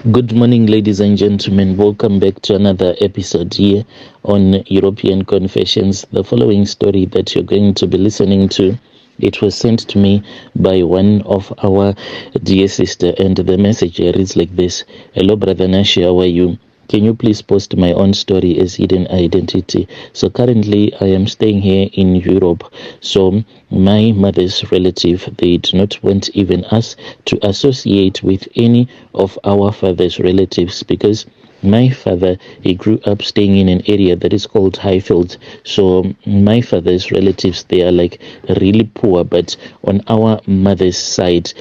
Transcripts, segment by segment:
Good morning, ladies and gentlemen. Welcome back to another episode here on European Confessions. The following story that you're going to be listening to, it was sent to me by one of our dear sister, and the message reads like this. Hello, Brother Nashi, how are you? Can you please post my own story as hidden identity? So currently I am staying here in Europe. So my mother's relative, they do not want even us to associate with any of our father's relatives, because my father, he grew up staying in an area that is called Highfield. So my father's relatives, they are like really poor, but on our mother's side,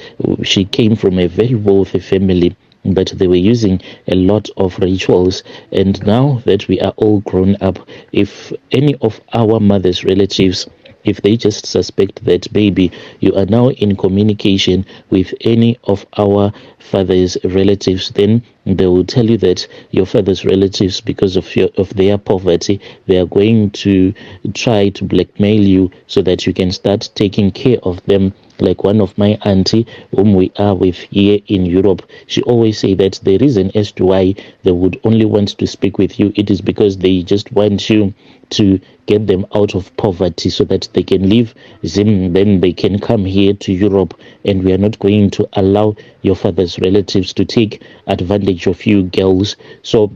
she came from a very wealthy family, but they were using a lot of rituals. And now that we are all grown up, if any of our mother's relatives, if they just suspect that, baby, you are now in communication with any of our father's relatives, then they will tell you that your father's relatives, because of their poverty, they are going to try to blackmail you so that you can start taking care of them. Like one of my auntie whom we are with here in Europe, she always say that the reason as to why they would only want to speak with you, it is because they just want you to get them out of poverty so that they can leave Zim, then they can come here to Europe, and we are not going to allow your father's relatives to take advantage of you girls. So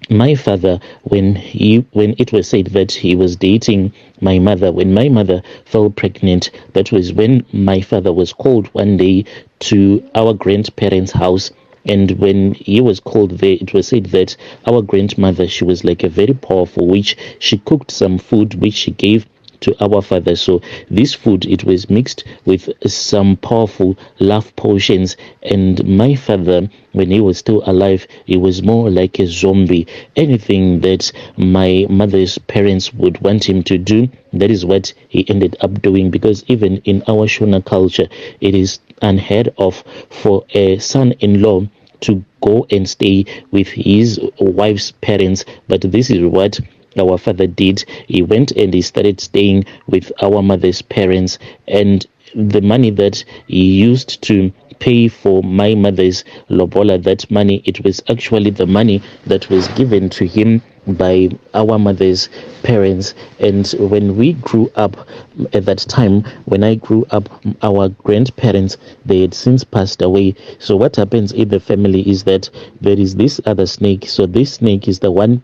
my father, when it was said that he was dating my mother, when my mother fell pregnant, that was when my father was called one day to our grandparents' house. And when he was called there, it was said that our grandmother, she was like a very powerful witch. She cooked some food which she gave to our father. So this food, it was mixed with some powerful love potions, and my father, when he was still alive, he was more like a zombie. Anything that my mother's parents would want him to do, that is what he ended up doing, because even in our Shona culture, it is unheard of for a son-in-law to go and stay with his wife's parents. But this is what our father did. He went and he started staying with our mother's parents, and the money that he used to pay for my mother's lobola, that money, it was actually the money that was given to him by our mother's parents. And when we grew up, at that time when I grew up, our grandparents, they had since passed away. So what happens in the family is that there is this other snake. So this snake is the one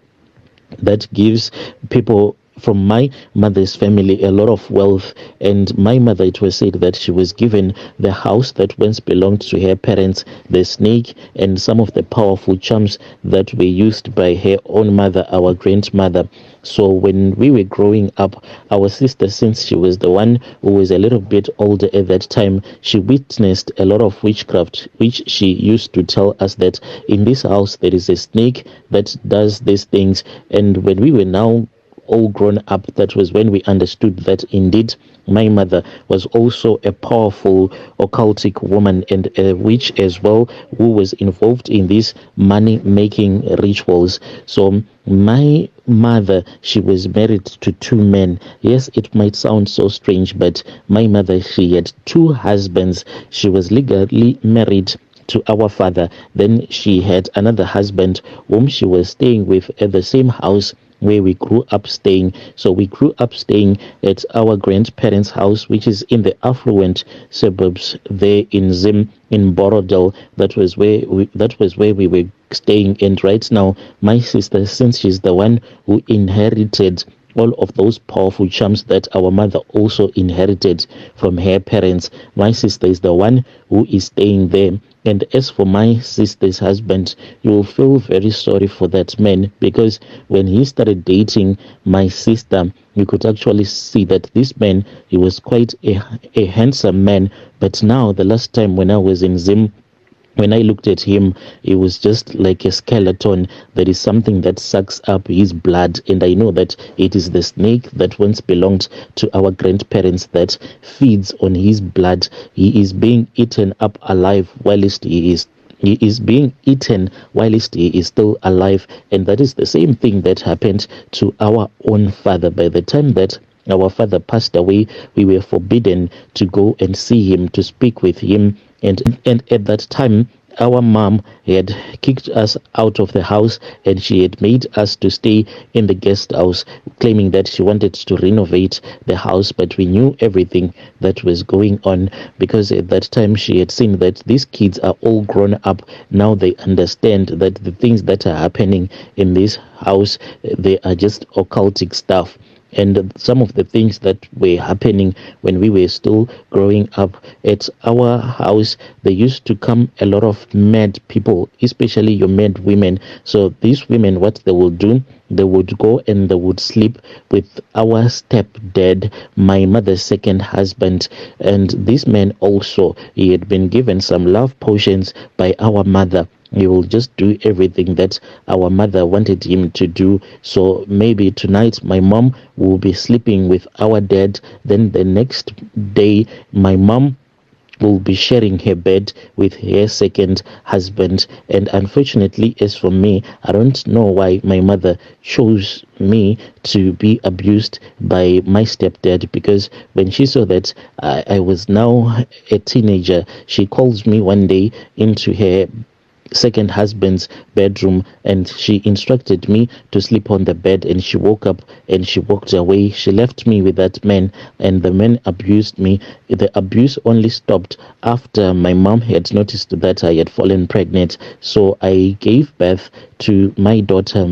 that gives people from my mother's family a lot of wealth. And my mother, it was said that she was given the house that once belonged to her parents, the snake, and some of the powerful charms that were used by her own mother, our grandmother. So when we were growing up, our sister, since she was the one who was a little bit older at that time, she witnessed a lot of witchcraft, which she used to tell us that in this house there is a snake that does these things. And when we were now all grown up, that was when we understood that indeed my mother was also a powerful occultic woman and a witch as well, who was involved in these money making rituals. So my mother, she was married to two men. Yes, it might sound so strange, but my mother, she had two husbands. She was legally married to our father. Then she had another husband whom she was staying with at the same house where we grew up staying. So we grew up staying at our grandparents' house, which is in the affluent suburbs there in Zim, in Borodel. That was where we were staying. And right now, my sister, since she's the one who inherited all of those powerful charms that our mother also inherited from her parents, my sister is the one who is staying there. And as for my sister's husband, you will feel very sorry for that man, because when he started dating my sister, you could actually see that this man, he was quite a handsome man. But now, the last time when I was in Zim, when I looked at him, he was just like a skeleton. There is something that sucks up his blood, and I know that it is the snake that once belonged to our grandparents that feeds on his blood. He is being eaten up alive whilst he is being eaten whilst he is still alive. And that is the same thing that happened to our own father. By the time that our father passed away, we were forbidden to go and see him, to speak with him. And at that time, our mom had kicked us out of the house, and she had made us to stay in the guest house, claiming that she wanted to renovate the house. But we knew everything that was going on, because at that time she had seen that these kids are all grown up now. They understand that the things that are happening in this house, they are just occultic stuff. And some of the things that were happening when we were still growing up at our house, there used to come a lot of mad people, especially your mad women. So these women, what they will do, they would go and they would sleep with our stepdad, my mother's second husband. And this man also, he had been given some love potions by our mother. He will just do everything that our mother wanted him to do. So maybe tonight my mom will be sleeping with our dad. Then the next day, my mom will be sharing her bed with her second husband. And unfortunately, as for me, I don't know why my mother chose me to be abused by my stepdad, because when she saw that I was now a teenager, she calls me one day into her second husband's bedroom, and she instructed me to sleep on the bed, and she woke up and she walked away. She left me with that man, and the man abused me. The abuse only stopped after my mom had noticed that I had fallen pregnant. So I gave birth to my daughter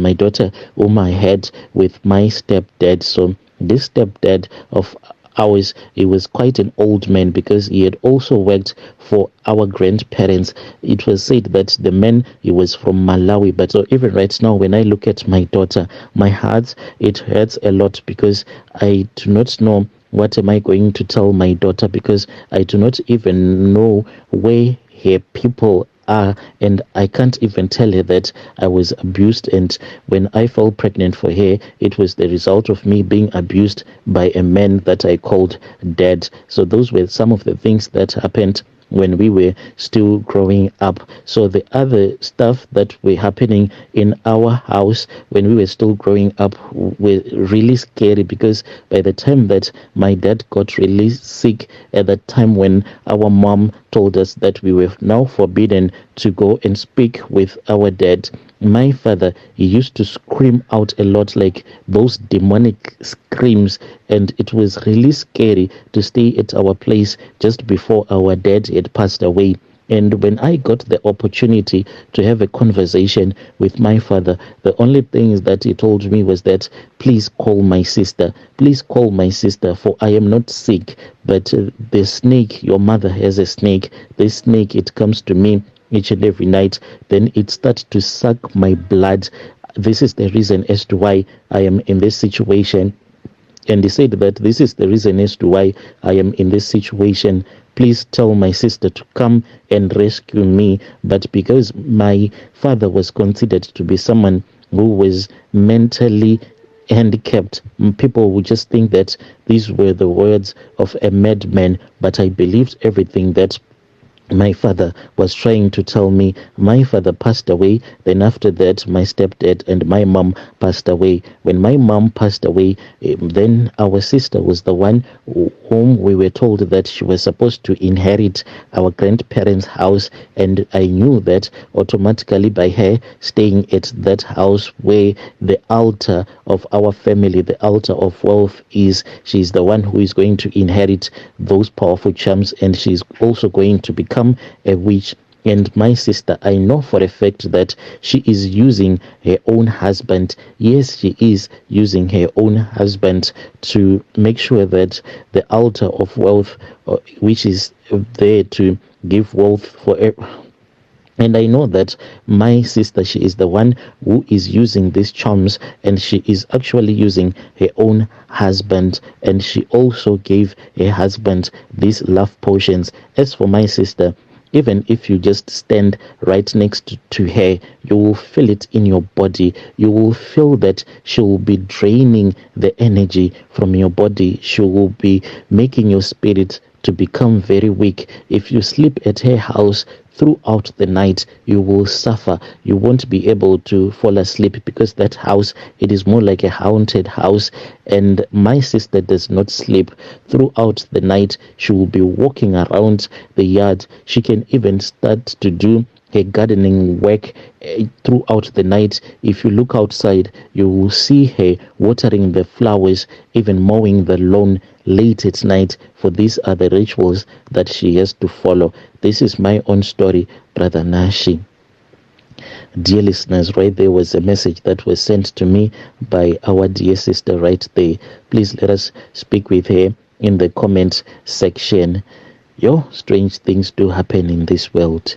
whom I had with my stepdad. So this stepdad of ours, he was quite an old man, because he had also worked for our grandparents. It was said that the man, he was from Malawi. But so even right now, when I look at my daughter, my heart, it hurts a lot, because I do not know what am I going to tell my daughter, because I do not even know where her people are, and I can't even tell her that I was abused. And when I fell pregnant for her, it was the result of me being abused by a man that I called dad. So those were some of the things that happened when we were still growing up. So the other stuff that were happening in our house when we were still growing up were really scary, because by the time that my dad got really sick, at that time when our mom told us that we were now forbidden to go and speak with our dad, my father, he used to scream out a lot, like those demonic screams, and it was really scary to stay at our place just before our dad had passed away. And when I got the opportunity to have a conversation with my father, the only things that he told me was that, please call my sister. Please call my sister, for I am not sick. But the snake, your mother has a snake. This snake, it comes to me each and every night. Then it starts to suck my blood. This is the reason as to why I am in this situation. And he said that this is the reason as to why I am in this situation. Please tell my sister to come and rescue me. But because my father was considered to be someone who was mentally handicapped, people would just think that these were the words of a madman. But I believed everything that my father was trying to tell me. My father passed away. Then after that, my stepdad and my mom passed away. When my mom passed away, then our sister was the one whom we were told that she was supposed to inherit our grandparents' house. And I knew that automatically by her staying at that house where the altar of our family, the altar of wealth is, she's the one who is going to inherit those powerful charms, and she's also going to become a witch. And my sister, I know for a fact that she is using her own husband. Yes, she is using her own husband to make sure that the altar of wealth, which is there to give wealth for and I know that my sister, she is the one who is using these charms, and she is actually using her own husband, and she also gave her husband these love potions. As for my sister, even if you just stand right next to her, you will feel it in your body. You will feel that she will be draining the energy from your body. She will be making your spirit to become very weak. If you sleep at her house throughout the night, you will suffer. You won't be able to fall asleep, because that house, it is more like a haunted house. And my sister does not sleep throughout the night. She will be walking around the yard. She can even start to do her gardening work throughout the night. If you look outside, you will see her watering the flowers, even mowing the lawn late at night, for these are the rituals that she has to follow. This is my own story, Brother Nashi. Dear listeners, right there was a message that was sent to me by our dear sister right there. Please let us speak with her in the comment section. Strange things do happen in this world.